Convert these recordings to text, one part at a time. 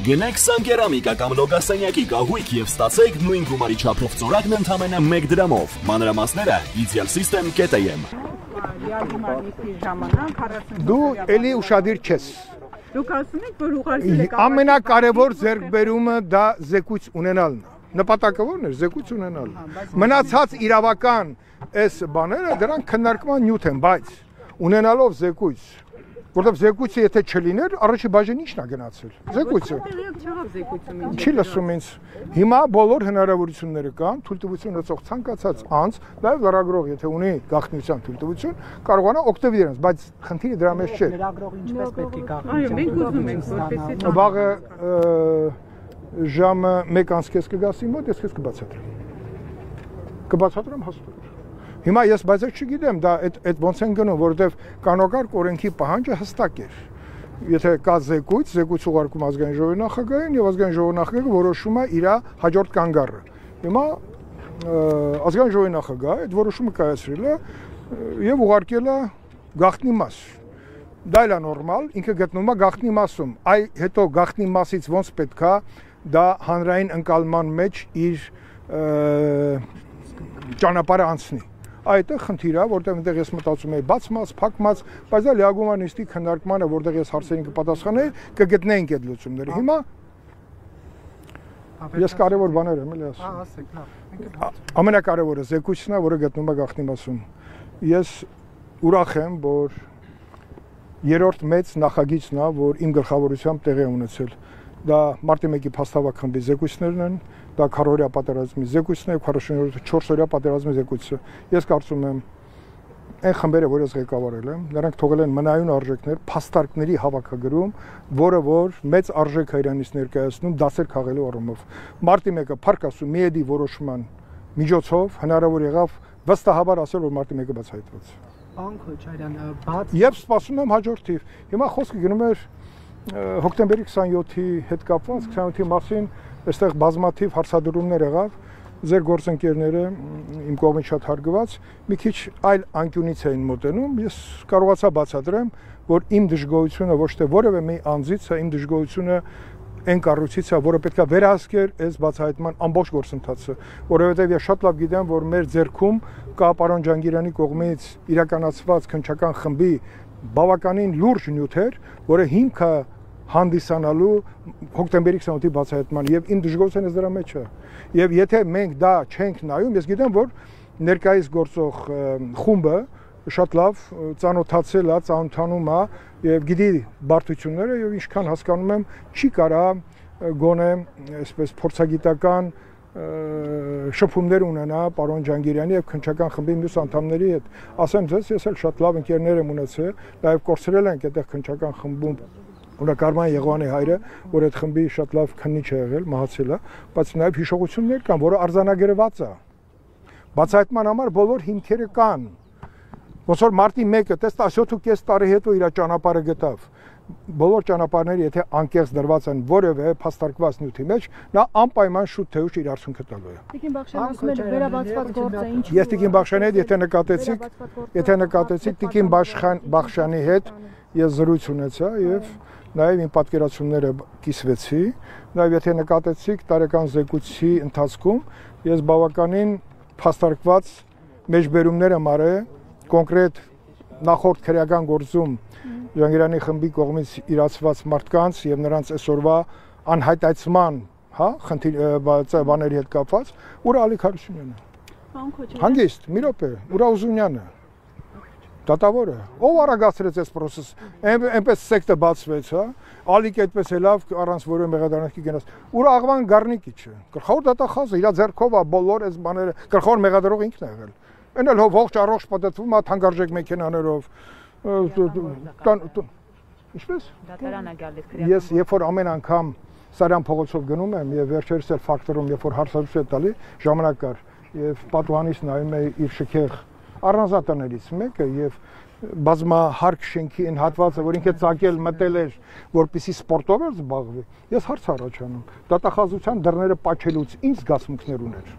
Գնեք Սանկերամիկա կամ Լոգասենյակի կահույք եւ ստացեք նույն գումարի չափով ծորակն ընդամենը 1 դրամով։ Մանրամասները idealsystem.am։ Դու էլի ուշադիր չես։ Դուք ասում եք, որ ուղարկել եք ամենակարևոր ձեռքբերումը դա զեկույց ունենալն է։ Նպատակը ո՞րն է, զեկույց ունենալը։ Մնացած իրավական այս բաները դրանք քննարկման նյութ են, բայց ունենալով զեկույց, որտեղ զեկույցը եթե չլիներ, առաջի բաժին ի՞նչն է գնացել։ Զեկույցը։ Չի լսում ինձ։ Հիմա բոլոր հնարավորությունները կան, թույլտվություն ունեցող ցանկացած անձ, նաև լրագրող, եթե ունի գաղտնիության թույլտվություն, կարողանա օգտվել իրենց, բայց խնդիրը դրա մեջ չէ։ Լրագրողը ինչպես պետք է գաղտնիություն։ Այո, մենք ուզում ենք, որպեսզի Վաղը ժամը 1:30 կգաս իմ մոտ, ես քեզ կբացատրեմ։ Կբացատրեմ հաստատ։ Հիմա ես բայց չգիտեմ, դա այդ ոնց են գնում, որովհետև կանոնակարգ օրենքի պահանջը հստակ էր։ Եթե կա զեկույց, զեկույց ուղարկում ազգային ժողովի նախագահին եւ ազգային ժողովի նախագահը որոշում է իր հաջորդ կանգառը։ Հիմա ազգային ժողովի նախագահը այդ որոշումը կայացրել է եւ ուղարկել է գաղտնի մաս։ Դա էլ է նորմալ, ինքը գտնվում է գաղտնի մասում։ Այ հետո գաղտնի մասից ոնց պետքա դա հանրային ընկալման մեջ իր ճանապարհը անցնի։ Այդ է խնդիրը, որտեղ այնտեղ ես մտածում եի բաց մաս, փակ մաս, բայց դա լիագումանիստի քննարկմանը, որտեղ ես հարցերին կպատասխանեի, կգտնեինք այդ լուծումները։ Հիմա ես կարևոր բաներ եմ էլի ասում։ Ամենակարևորը զեկույցն է, որը գտնվում է գաղտնի մասում։ Ես ուրախ եմ, որ երրորդ մեծ նախագիծն է, որ իմ գլխավորությամբ տեղի է ունեցել։ Դա մարտի 1-ի փաստավակ խմբի զեկույցներն են, դա քառօրյա պատերազմի զեկույցն է, 44-օրյա պատերազմի զեկույցը։ Ես կարծում եմ, այն խմբերը, որ ես ղեկավարել եմ, նրանք թողել են մնայուն արժեքներ, փաստարկների հավաքագրում, որը որ մեծ արժեք է իրանից ներկայացնում դասեր քաղելու առումով։ Մարտի 1-ը փառք մի էդի որոշման միջոցով հնարավոր եղավ վստահաբար ասել, որ մարտի 1-ը բացահայտված։ Պարոն Քոչարյան, բաց Եվ սպասում եմ հաջորդ թիվ։ Հիմա խոսքը գնում էր հոկտեմբերի 27-ի հետ կապված, 27-ի մասին այստեղ բազմաթիվ հարցադրումներ եղավ, ձեր գործընկերները իմ կողմից շատ հարգված, մի քիչ այլ անկյունից էին մոտենում, ես կարողացա բացատրեմ, որ իմ դժգոհությունը ոչ թե որևէ մի անձից է, իմ դժգոհությունը այն կառույցից է, որը պետք է վերահսկեր այս բացահայտման ամբողջ գործընթացը, որովհետև ես շատ լավ գիտեմ, որ մեր ձեռքում կա պարոն Ջանգիրյանի կողմից իրականացված քննչական խմբի բավականին լուրջ նյութեր, որը հիմքը հանդիսանալու հոկտեմբերի 28-ի բացահայտման եւ իմ դժգոհությունը դրա մեջ է։ Եվ եթե մենք դա չենք նայում, ես գիտեմ, որ ներկայիս գործող խումբը շատ լավ ծանոթացել է, ծանոթանում է եւ գիտի բարդությունները եւ ինչքան հասկանում եմ, չի կարա գոնե այսպես փորձագիտական շփումներ ունենա պարոն Ջանգիրյանի եւ քննչական խմբի մյուս անդամների հետ։ Ասեմ ձեզ, ես էլ շատ լավ ընկերներ եմ ունեցել, նաեւ կորցրել ենք այդտեղ քննչական խմբում Օրինակ Արման Եղվանի հայրը, որ այդ խմբի շատ լավ քննիչ է եղել, մահացել է, բայց նաեւ հիշողություններ կան, որը արձանագրված է։ Բացահայտման համար բոլոր հիմքերը կան։ Ոնց որ մարտի 1-ը, տես 17.5 տարի հետո իր ճանապարհը գտավ։ Բոլոր ճանապարհները, եթե անկեղծ դրված են որևէ փաստարկված նյութի մեջ, նա անպայման շուտ թե ուշ իր արդյունքը տալու է։ Տիկին Բախշյանը ասում էր վերաբացված գործը ինչ։ Ես Տիկին Բախշյանի հետ եթե նկատեցիք Տիկին Բախշյանի հետ ես զրույց ունեցա եւ նաեւ իմ պատկերացումները կիսվեցի, նաեւ եթե նկատեցիք տարեկան զեկույցի ընթացքում ես բավականին փաստարկված մեջբերումներ եմ արել կոնկրետ նախորդ քրեական գործում Ջանգիրյանի խմբի կողմից իրացված մարդկանց եւ նրանց այսօրվա անհայտացման, բաների հետ կապված, ուր Ալիկ Հարությունյանն է։ Հանգիստ, մի րոպե, Ուրաուզունյանը։ Դատավորը, ով արագացրեց այս process, այնպես սեկտը բացվեց, հա։ Ալիկ այդպես է լավ առանց որևէ մեղադրանքի գնաց։ Ուր աղվան Գառնիկիչը, գլխավոր դատախազը, իր ձեռքով է բոլոր այս բաները, գլխավոր մեղադրող ինքն է եղել։ Այն էլ ողջ առողջ պատտվում է թանկարժեք մեքենաներով։ Ինչպես։ Դատարան է գալիս։ Ես երբ որ ամեն անգամ Սարյան փողոցով գնում եմ եւ վերջերս էլ ֆակտորում, երբ որ հարցազրույց է տալի, ժամանակ կար եւ պատուհանից նայում էի իր շքեղ առանձնատներից մեկը եւ բազմահարկ շենքի այն հատվածը, որ ինքը ցակել մտել էր, որպեսի սպորտով էր զբաղվի, ես հարց առաջանում։ Դատախազության դռները պաչելուց ինչ զգացմունքներ ուներ։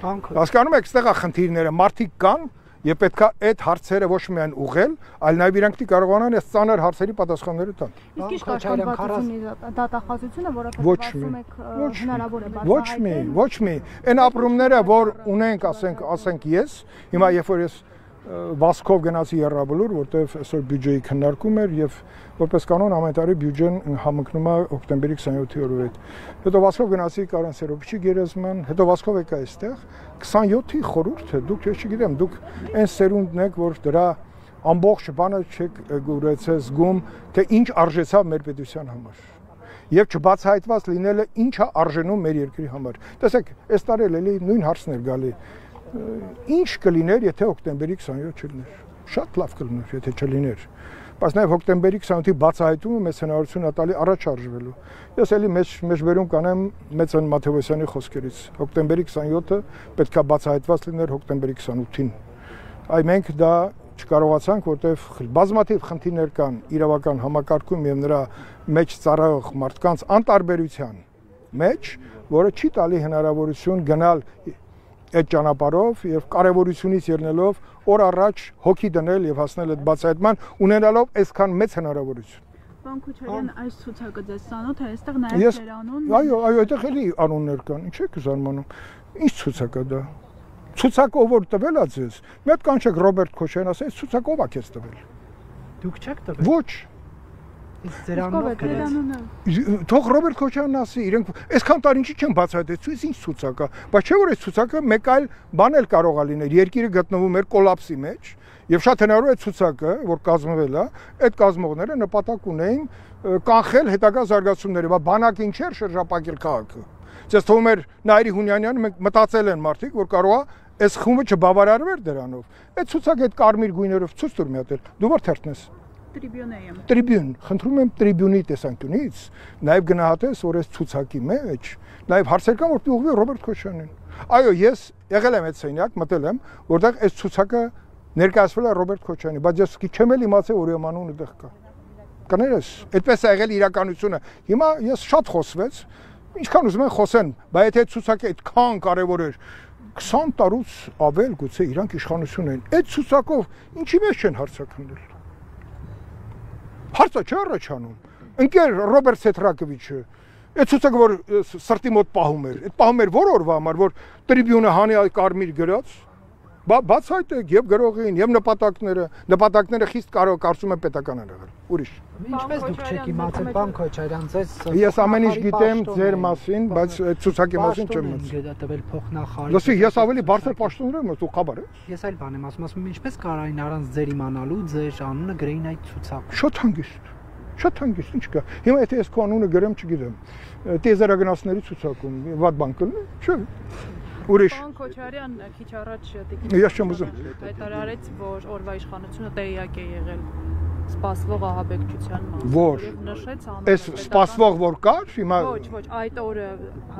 Հասկանում եք, այստեղ է խնդիրները, մարդիկ կան Եվ պետք է այդ հարցերը ոչ միայն ուղղել, այլ նաև իրանք դի կարողանան այս ծանր հարցերի պատասխանները տալ։ Իսկ ի՞նչ կարգավորությունը դատախազությունը, որովհետև ասում եք հնարավոր է բացահայտել։ Ոչ մի, այն ապրումները, որ ունենք, ասենք ես, հիմա երբ որ ես վասկով գնացի Եռաբլուր, որտեղ այսօր բյուջեի քննարկում էր եւ որպես կանոն ամեն տարի բյուջեն համընկնում է հոկտեմբերի 27-ի օրը հետ։ Հետո վասկով գնացի Կարեն Սերոբիչի գերեզման, հետո վասկով եկա այստեղ 27-ի խորհուրդը, դուք ես չգիտեմ, դուք այն սերունդն եք, որ դրա ամբողջ բանը չեք գուրեցես զգում, թե ինչ արժեցավ մեր պետության համար։ Եվ չբացահայտված լինելը ինչ է արժենում մեր երկրի համար։ Տեսեք, այս տարի էլի նույն հարցն էր գալի։ Ինչ կլիներ, եթե հոկտեմբերի 27 չլիներ։ Շատ լավ կլիներ, եթե չլիներ։ Բայց նաև հոկտեմբերի 28-ի բացահայտումը մեծ հնարավորություն է տալի առաջ արժվելու։ Ես էլի մեջբերում կանեմ Մեծան Մաթևոսյանի խոսքերից։ Հոկտեմբերի 27-ը պետք է բացահայտված լիներ հոկտեմբերի 28-ին։ Այ մենք դա չկարողացանք, որտեղ բազմաթիվ խնդիրներ կան իրավական համակարգում եւ նրա մեջ ծառայող մարդկանց անտարբերության մեջ, որը չի տալի հնարավորություն գնալ այդ ճանապարհով եւ կարեւորությունից ելնելով օր առաջ հոգի դնել եւ հասնել այդ բացահայտման ունենալով այսքան մեծ հնարավորություն։ Պարոն Քոչարյան, այս ցուցակը ձեզ ծանոթ է, այստեղ նաեւ ձեր անուն։ Այո, այդտեղ էլի անուններ կան, ինչ եք զարմանում։ Ինչ ցուցակ է դա։ Ցուցակը ով որ տվել է ձեզ։ Մի հատ կանչեք Ռոբերտ Քոչարյան, ասես ցուցակը ով է քեզ տվել։ Դուք չեք տվել։ Ոչ։ Իսկ ձեր անունը։ Թող Ռոբերտ Քոչարյանն ասի, իրենք այսքան տարի ինչի չեն բացահայտել, ինչ ցուցակ է, բայց չէ որ այս ցուցակը մեկ այլ բան էլ կարող է լինել։ Երկիրը գտնվում էր կոլապսի մեջ, եւ շատ հնարավոր է ցուցակը, որ կազմվել է, այդ կազմողները նպատակ ունեին կանխել հետագա զարգացումները, բայց բանակին չէր շրջապակել քաղաքը։ Ձեզ թվում էր Նայիրի Հունյանյանը մենք մտածել են մարդիկ, որ կարող է այս խումբը չբավարարվեր դրանով։ Այդ ցուցակը այդ կարմիր գույներով ցույց տուր մի հատ էլ։ Դու որ թերթն ես։ Տրիբյուն եմ։ Տրիբյուն, խնդրում եմ տրիբյունի տեսանկյունից, նաև գնահատես, որ այս ցուցակի մեջ նաև հարցեր կան, որ ուղղվի Ռոբերտ Քոչարյանին։ Այո, ես եղել եմ այդ սենյակ, մտել եմ, որտեղ այս ցուցակը ներկայացվել է Ռոբերտ Քոչարյանի, բայց ես չեմ էլ իմացել, որ իմ անունը այդտեղ կա։ Կներես, այդպես է եղել իրականությունը։ Հիմա ես շատ խոսվեց, ինչքան ուզում են խոսեն, բայց եթե ցուցակը այդքան կարևոր էր, 20 տարուց ավել գուցե իրանք իշխանություն են։ Այդ ցուցակով ինչի մեջ չեն հարցակնել։ Հարցը չէ առաջանում։ Ընկեր Ռոբերտ Սեթրակովիչը, այդ ցուցակը որ սրտի մոտ պահում էր, այդ պահում էր որ օրվա համար, որ տրիբյունը հանի կարմիր գրած, բացահայտեք եւ գրողին եւ նպատակները խիստ կարծում եմ պետական են եղել։ Ուրիշ։ Ինչպես դուք չեք իմացել, պարոն Քոչարյան, ձեզ Ես ամեն ինչ գիտեմ ձեր մասին, բայց այդ ցուցակի մասին չեմ մտածել։ Տվել փոխնախարար։ Լսի, ես ավելի բարձր պաշտոններ եմ, դու խաբար ես։ Ես այլ բան եմ ասում, ինչպես կարային առանց ձեր իմանալու ձեր անունը գրեին այդ ցուցակում։ Շատ հանգիստ։ Շատ հանգիստ, ինչ կա։ Հիմա եթե ես քո անունը գրեմ, չգիտեմ, տեզերագնացների ցուցակում վատ բան կլինի, չէ։ Ուրիշ։ Պարոն Քոչարյան, քիչ առաջ Ես չեմ ուզում։ հայտարարեց, որ օրվա իշխանությունը տեղյակ է եղել սպասվող ահաբեկչության մասին։ Որ նշեց այս սպասվող որ կար, հիմա Ոչ, այդ օրը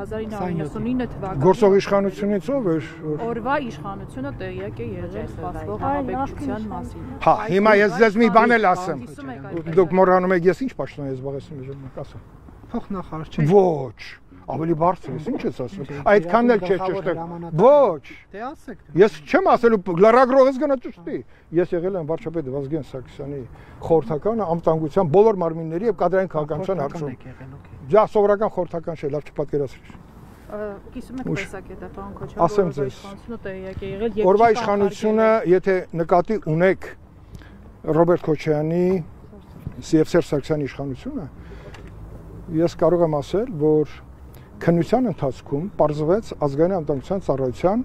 1999 թվականին գործող իշխանությունից ով էր։ Օրվա իշխանությունը տեղյակ է եղել սպասվող ահաբեկչության մասին։ Հա, հիմա ես ձեզ մի բան էլ ասեմ։ Դուք մոռանում եք ես ինչ պաշտոն եմ զբաղեցնում ժամանակ, ասա։ Փոխնախարար չէ։ Ոչ, ավելի բարձր ես, ինչ ես ասում։ Այդքանն էլ չէ ճշտել։ Ոչ։ Դե ասեք։ Ես չեմ ասելու լրագրողից գնա ճշտի։ Ես եղել եմ վարչապետ Վազգեն Սարգսյանի խորհրդականը անվտանգության բոլոր մարմինների եւ կադրային քաղաքականության հարցում։ Դա սովորական խորհրդական չէ, լավ չպատկերացրի։ Կիսում եք տեսակետը, պարոն Քոչարյան, ասեմ ձեզ։ իշխանությունը տեղյակ է եղել եւ Օրվա իշխանությունը, եթե նկատի ունեք Ռոբերտ Քոչարյանի եւ Սերժ Սարգսյանի իշխանությունը, ես կարող եմ ասել, որ քննության ընթացքում պարզվեց ազգային անվտանգության ծառայության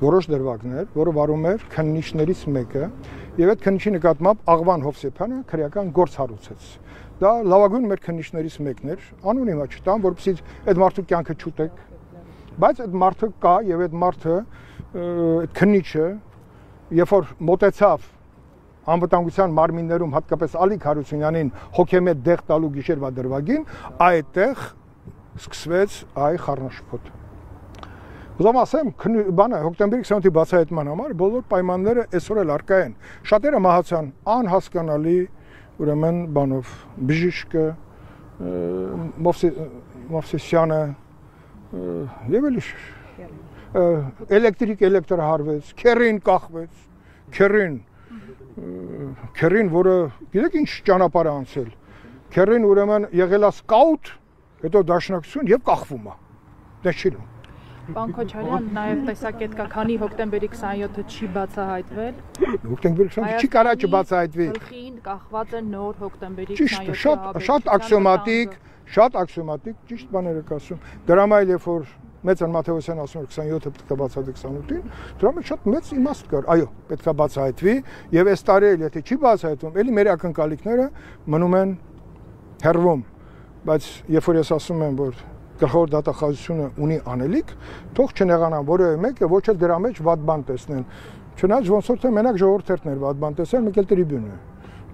որոշ դրվագներ, որը վարում էր քննիչներից մեկը, եւ այդ քննիչի նկատմամբ Աղվան Հովսեփյանը քրեական գործ հարուցեց։ Դա լավագույն մեր քննիչներից մեկն էր, անուն հիմա չտամ, որովհետեւ այդ մարդու կյանքը չուտեք, բայց այդ մարդը կա եւ այդ մարդը այդ քննիչը երբ որ մոտեցավ անվտանգության մարմիններում հատկապես Ալիկ Հարությունյանին հոգեմետ դեղ տալու գիշերվա դրվագին, այդտեղ սկսվեց այ խառնաշփոթը։ Ուզում ասեմ, բանը հոկտեմբերի 28-ի բացահայտման համար բոլոր պայմանները այսօր էլ առկա են։ Շատերը մահացան անհասկանալի, ուրեմն բանով, Բժիշկը, Մովսեսյանը եւ էլի էլեկտրիկ էլեկտրահարվեց, քերին կախվեց։ Քերին, որը գիտեք ինչ ճանապարհ է անցել։ Քերին ուրեմն եղել է սկաուտ, հետո դաշնակցություն եւ կախվում է։ Դա չի լու։ Պարոն Քոչարյան, նաև տեսակետ կա, քանի հոկտեմբերի 27-ը չի բացահայտվել։ Հոկտեմբերի 27-ը չի կարա չբացահայտվի։ Գլխին կախված է նոր հոկտեմբերի 27-ը։ Շատ աքսիոմատիկ, ճիշտ բաներ եք ասում։ Դրա մայլ երբ որ Մեծան Մաթեոսյան ասում էր 27-ը պետք է բացահայտվի 28-ին, դրա մեջ շատ մեծ իմաստ կար։ Այո, պետք է բացահայտվի, եւ այս տարի էլ եթե չի բացահայտվում, ելի մեր ակնկալիքները մնում են հեռվում։ Բայց երբ որ ես ասում եմ, որ գլխավոր դատախազությունը ունի անելիք, թող չնեղանան որևէ մեկը ոչ էլ դրա մեջ վատ բան տեսնեն։ Չնայած ոնց որ թե մենակ ժողովուրդն էր վատ բան տեսել, մեկ էլ տրիբյուն է։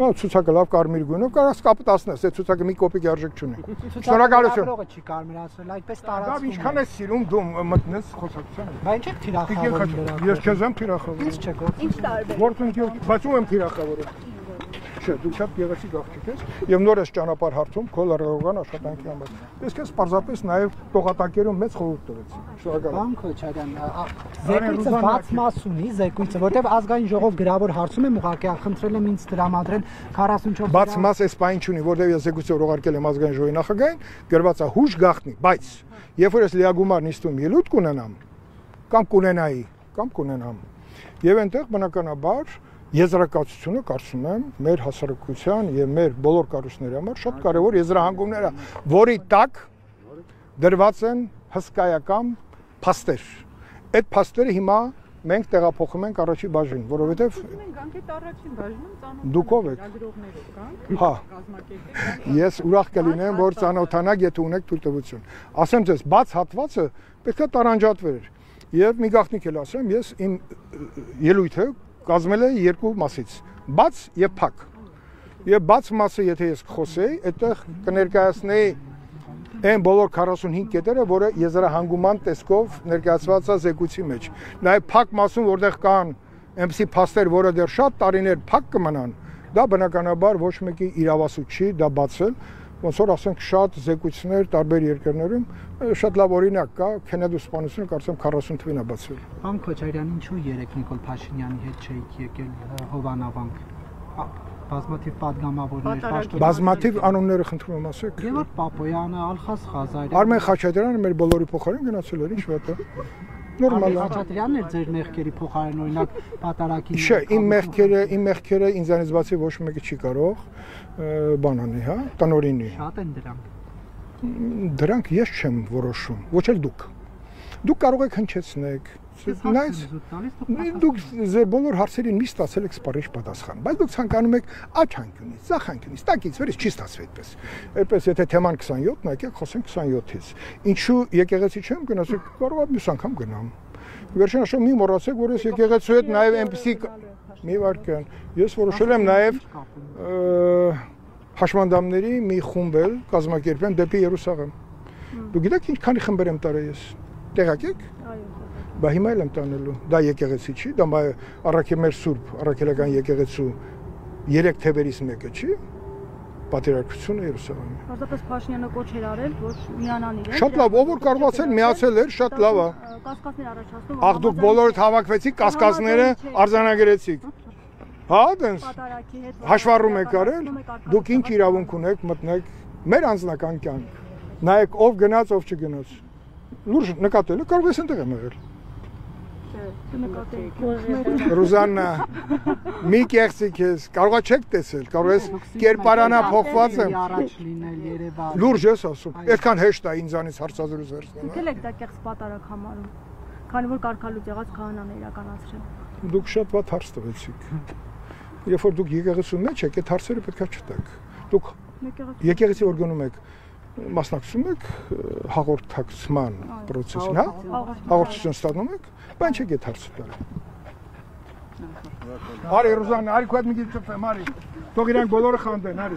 Ցուցակը լավ կարմիր գույնով կարաս կապտացնես, այդ ցուցակը մի կոպեկ արժեք չունի։ Շնորհակալություն։ Չի կարմիրացվել, այդպես տարածվում։ Դա ինչքան է սիրում դու մտնես խոսակցությանը։ Բա ինչ եք թիրախավորում։ Ես քեզ եմ թիրախավորում։ Ինչ չեք։ Ինչ տարբեր։ Գործընկեր, բայց ում եմ թիրախավորում։ Չէ, դու շատ գեղեցիկ աղջիկ ես եւ նոր ես ճանապարհ հարթում քո լրագրողական աշխատանքի համար։ Ես քեզ պարզապես նաեւ տողատակերում մեծ խորհուրդ տվեցի։ Շնորհակալ եմ։ Պարոն Քոչարյան, զեկույցը բաց մաս ունի, զեկույցը, որտեղ ազգային ժողով գրավոր հարցում եմ ուղղակի խնդրել եմ ինձ տրամադրել 44 բաց մաս էս բան չունի, որտեղ ես զեկույցը ուղարկել եմ ազգային ժողովի նախագահին, գրված է հուշ գախնի, բայց երբ որ ես լիագումար նիստում ելույթ կունենամ, կամ կունենամ, եւ այնտեղ բնականաբար եզրակացությունը կարծում եմ մեր հասարակության եւ մեր բոլոր կառույցների համար շատ կարեւոր եզրահանգումներ է, որի տակ դրված են հսկայական փաստեր։ Այդ փաստերը հիմա մենք տեղափոխում ենք առաջի բաժին, որովհետեւ Գանք այդ առաջին բաժնում ծանոթ դուք ով եք։ լրագրողներով կան։ Հա։ Կազմակերպել։ Ես ուրախ կլինեմ, որ ծանոթանաք, եթե ունեք թույլտվություն։ Ասեմ ձեզ, բաց հատվածը պետք է տարանջատվեր։ Եվ մի գաղտնիք էլ ասեմ, ես իմ ելույթը կազմել է երկու մասից՝ բաց եւ փակ։ Եվ բաց մասը եթե ես կխոսեի, այդտեղ կներկայացնեի այն բոլոր 45 կետերը, որը եզրահանգուման տեսքով ներկայացված է զեկույցի մեջ։ Նաեւ փակ մասում, որտեղ կան այնպիսի փաստեր, որը դեռ շատ տարիներ փակ կմնան, դա բնականաբար ոչ մեկի իրավասու չի դա բացել, ոնց որ ասենք շատ զեկույցներ տարբեր երկրներում շատ լավ օրինակ կա, Քենեդու սպանությունը կարծեմ 40 թվին է բացվել։ Պարոն Քոչարյան, ինչու երեք Նիկոլ Փաշինյանի հետ չէիք եկել Հովանավանք։ Բազմաթիվ падգամավորներ, բազմաթիվ անունները խնդրում եմ ասեք։ Գևորգ Պապոյանը, Ալխաս Ղազարյանը, Արմեն Խաչատրյանը մեր բոլորի փոխարեն գնացել էր, ինչ վատ է։ Նորմալ է։ Խաչատրյանն էր ձեր մեղքերի փոխարեն օրինակ պատարակին։ Չէ, իմ մեղքերը ինձանից բացի ոչ մեկը չի կարող բան անի, հա, տնօրինի։ Շատ են դրանք։ Դրանք ես չեմ որոշում, ոչ էլ դուք։ Դուք կարող եք հնչեցնեք, նայած դուք ձեր բոլոր հարցերին մի ստացել եք սպառիչ պատասխան, բայց դուք ցանկանում եք աջ հանկյունից, ձախ հանկյունից, տակից վերից չի ստացվի այդպես։ Այդպես եթե թեման 27-ն է, եկեք խոսենք 27-ից։ Ինչու եկեղեցի չեմ գնացեք, կարող է մյուս անգամ գնամ։ Վերջին աշոտ մի մոռացեք, որ ես եկեղեցու հետ նաև այնպեսի մի վարքան։ Ես որոշել եմ նաև հաշմանդամների մի խումբ էլ կազմակերպեմ դեպի Երուսաղեմ։ Դու գիտեք ինչքանի խմբեր եմ տարել ես։ Տեղակ եք։ Բա հիմա էլ եմ տանելու։ Դա եկեղեցի չի, դա մեր Սուրբ առաքելական եկեղեցու 3 թևերից մեկը չի։ Պատերազմությունը Երուսաղեմի։ Պարզապես Փաշինյանը կոչ էր արել, որ միանան իրեն։ Շատ լավ, ով որ կարողացել միացել էր, շատ լավ է։ Կասկածներ առաջացնում։ Ախ դուք բոլորդ հավաքվեցիք, կասկածները արձանագրեցիք։ Հա, դենց։ Հաշվառում եք արել։ Դուք ինչ իրավունք ունեք մտնեք մեր անձնական կյանք։ Նայեք ով գնաց, ով չգնաց։ Լուրջ նկատել եք, կարող ես այնտեղ եմ եղել։ Ռուզաննա, մի կեղծիք ես, կարողա չեք տեսել, կարող ես կերպարանա փոխված եմ։ Լուրջ ես ասում, այդքան հեշտ է ինձանից հարցազրույց վերցնել։ Դուք եք դա կեղծ պատարակ համարում, քանի որ կարգալուց եղած քահանան է իրականացրել։ Դուք շատ վատ հարց տվեցիք։ Երբ որ դուք եկեղեցու մեջ եք, այդ հարցերը պետք է չտաք։ Դուք եկեղեցի որ գնում եք, մասնակցում եք հաղորդակցման process-ին, հա? Հաղորդություն ստանում եք, բան չեք այդ հարցը տալու։ Արի Ռուզաննա, արի քո հետ մի քիչ ծփեմ, արի։ Թող իրանք բոլորը խանդեն, արի։